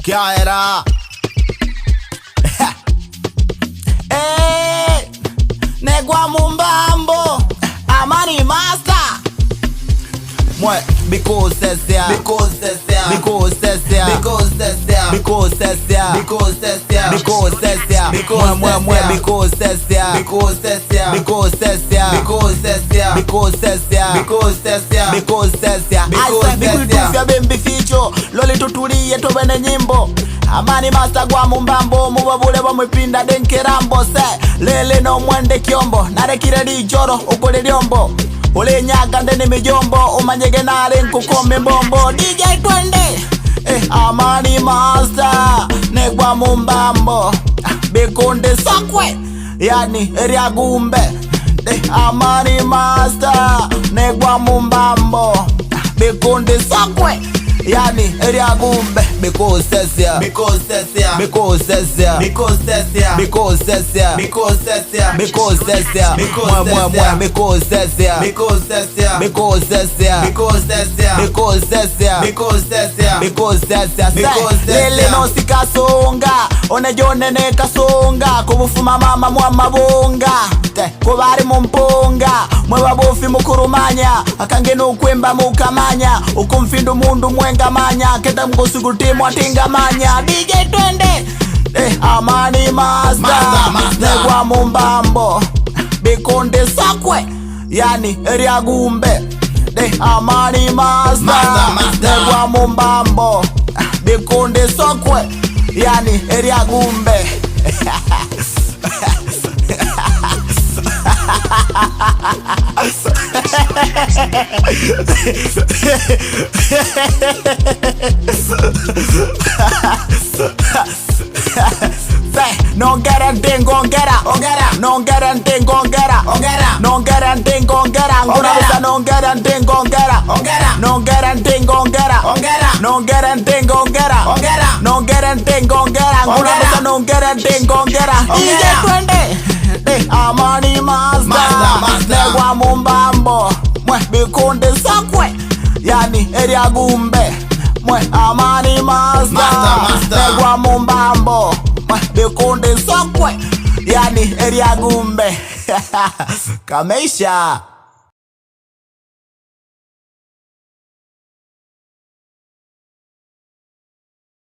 क्या era? Negwa Mumbambo Amani Master Mwe because that's there because that's there because that's there because that's there because that's there because that's there because that's there because that's there because that's there because that's there because that's there because that's there because that's there because that's there because that's there bembi ficho loli tutulie tobene nyimbo Amani Master gwa Mumbambo mubabule bamwipinda denkerambo se lele no mwende kyombo narekire lijoro ukole lyombo Ole nyaga ndene mijombo umanyege nare nkukome mbombo DJ twende Amani Master negwa Mumbambo Bekonde sokwe yani area gumbe Amani Master negwa Mumbambo Bekonde sokwe yani area gumbe because that's there because that's there because that's there because that's there because that's there because that's there because that's there because that's there because that's there because that's there because that's there because that's there because that's there because that's there because lele no sikasonga onejone ne kasonga kubufuma mama mwamabonga kubari mumponga mwababofi mukurumanya akangeno kwemba mukamanya ukumfindu mundu mwengamanya keta mgosuguti mwatingamanya DJ twende Amani Master negwa Mumbambo Bekonde sokwe yani area gumbe Amani Master negwa Mumbambo Bekonde sokwe yani area gumbe No guarantee gon get her, no guarantee gon get her, no guarantee gon get her, no guarantee gon get her, no guarantee gon get her, no guarantee gon get her, no guarantee gon get her, no guarantee gon get her. DJ twende Amani Master negwa Mumbambo mwe Bekonde sokwe yani area gumbe mwe Amani Master negwa Mumbambo mwe Bekonde sokwe yani area gumbe Kameisha